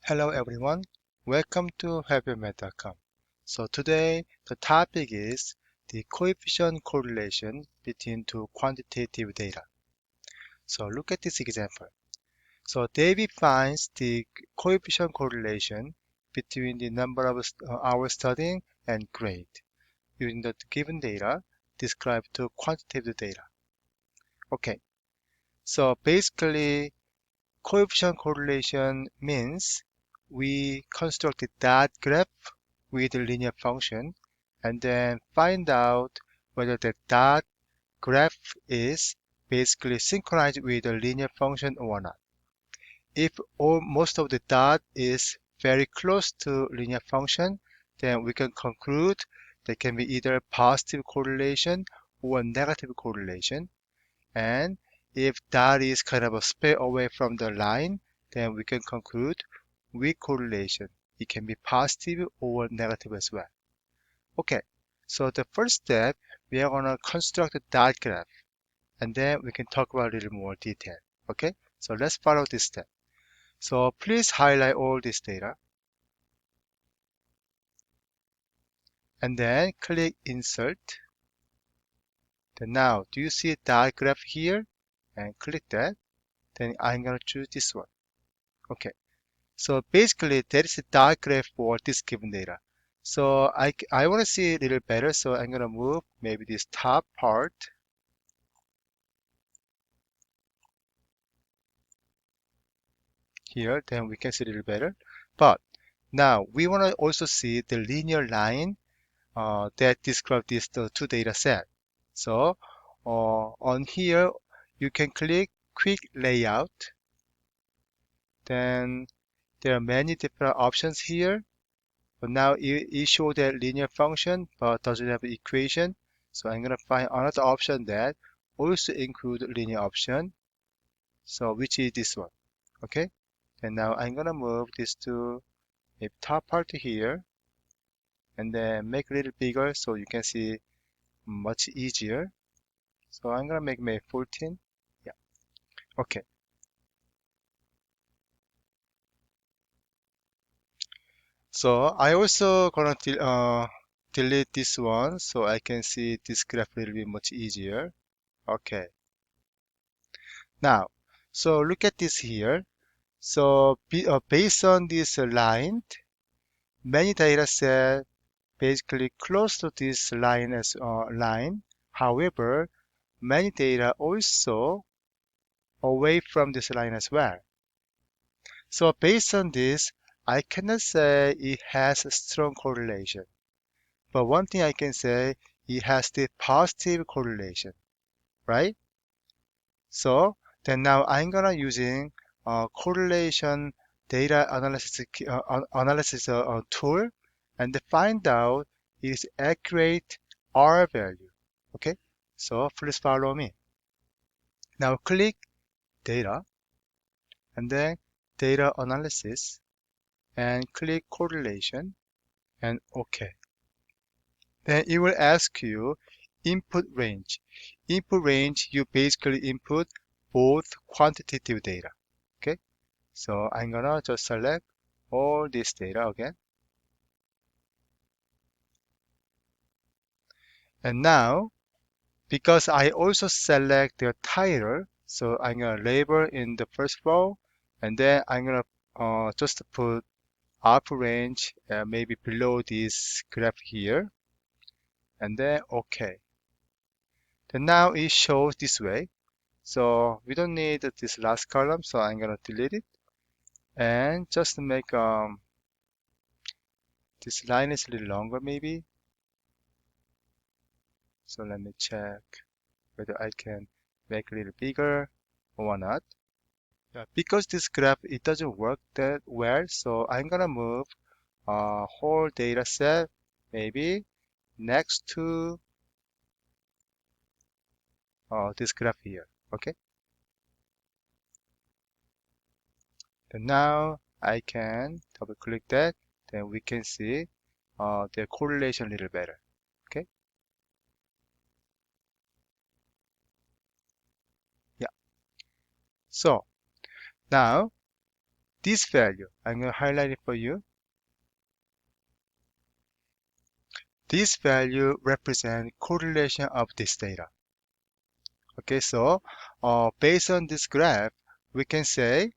Hello everyone, welcome to helpyourmath.com. So today the topic is the coefficient correlation between two quantitative data. So look at this example. So David finds the coefficient correlation between the number of hours studying and grade using the given data described to quantitative data. Okay, so basically coefficient correlation means we construct a dot graph with a linear function and then find out whether the dot graph is basically synchronized with a linear function or not. If most of the dot is very close to linear function, then we can conclude there can be either positive correlation or negative correlation. And if that is kind of a spare away from the line, then we can conclude weak correlation. It can be positive or negative as well. Okay, so the first step, we are going to construct a dot graph, and then we can talk about a little more detail. Okay, so let's follow this step. So please highlight all this data, and then click Insert. Then now, do you see a dot graph here? And click that. Then I'm going to choose this one. Okay. So basically, there is a dot graph for this given data. So I want to see it a little better, so I'm going to move maybe this top part here, then we can see a little better. But now we want to also see the linear line that describes these the two data set. So on here, you can click Quick Layout. Then there are many different options here. But now it shows that linear function, but doesn't have equation. So I'm gonna find another option that also include linear option. So which is this one, okay? And now I'm gonna move this to a top part here, and then make a little bigger so you can see much easier. So I'm gonna make maybe 14. Yeah, okay. So I also gonna delete this one so I can see this graph a little bit much easier. Okay. Now, so look at this here. So based on this line, many data set basically close to this line as line. However, many data also away from this line as well. So based on this, I cannot say it has a strong correlation. But one thing I can say, it has the positive correlation, right? So then now I'm gonna using correlation data analysis tool and find out its accurate R value. Okay, so please follow me. Now click data and then data analysis and click correlation and OK. Then it will ask you input range. Input range, you basically input both quantitative data. Okay, so I'm gonna just select all this data again. And now, because I also select the title, so I'm gonna label in the first row, and then I'm gonna just put upper range maybe below this graph here, and then OK. Then now it shows this way. So we don't need this last column, so I'm gonna delete it and just make this line is a little longer maybe. So let me check whether I can make it a little bigger or not. Yeah, because this graph it doesn't work that well, so I'm gonna move a whole data set maybe next to this graph here. Okay. Then now I can double click that, then we can see the correlation a little better. Okay. Yeah. So now this value, I'm going to highlight it for you. This value represents correlation of this data. Okay, so based on this graph, we can say,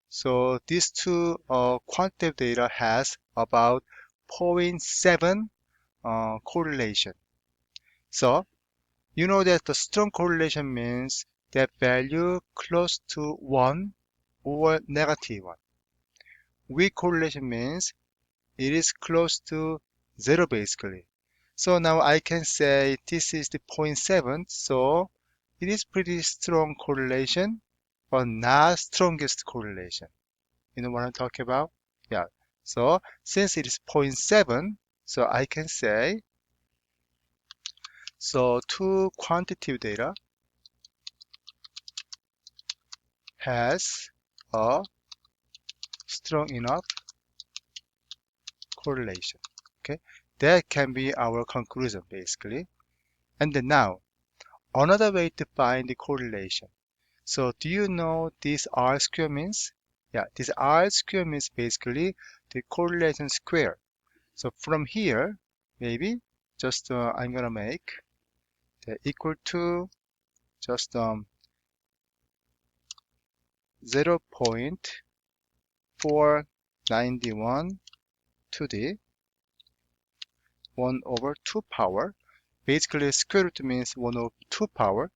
so these two quantitative data has about zero point 0.7 correlation. So you know that the strong correlation means that value close to 1 or negative 1. Weak correlation means it is close to 0 basically. So now I can say this is the zero point 0.7, so it is pretty strong correlation, but not strongest correlation. You know what I'm talking about? Yeah. So since it is zero point 0.7, so I can say, so two quantitative data has a strong enough correlation. Okay, that can be our conclusion basically. And then now, another way to find the correlation. So do you know this R square means? Yeah, this R square means basically the correlation square. So from here, maybe just I'm gonna make the equal to just 0.491 to the 1 over 2 power. Basically, square root means 1 over 2 power.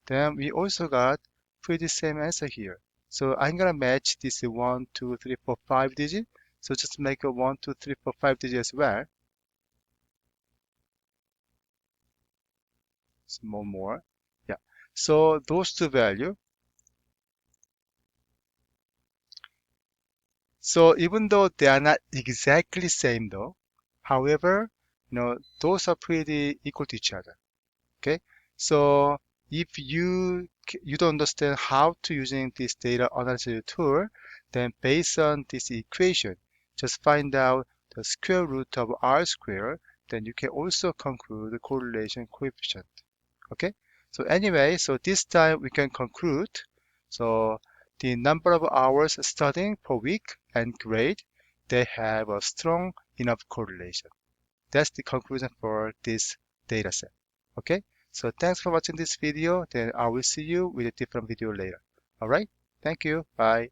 Then we also got pretty same answer here. So I'm gonna match this 1, 2, 3, 4, 5 digit. So just make a 1, 2, 3, 4, 5 digit as well. Some more. Yeah. So those two value. So even though they are not exactly same though, however, those are pretty equal to each other. Okay. So if you don't understand how to using this data analysis tool, then based on this equation, just find out the square root of r squared, then you can also conclude the correlation coefficient. Okay. So anyway, so this time we can conclude. So the number of hours studying per week and grade, they have a strong enough correlation. That's the conclusion for this data set. Okay, so thanks for watching this video. Then I will see you with a different video later. All right, thank you. Bye.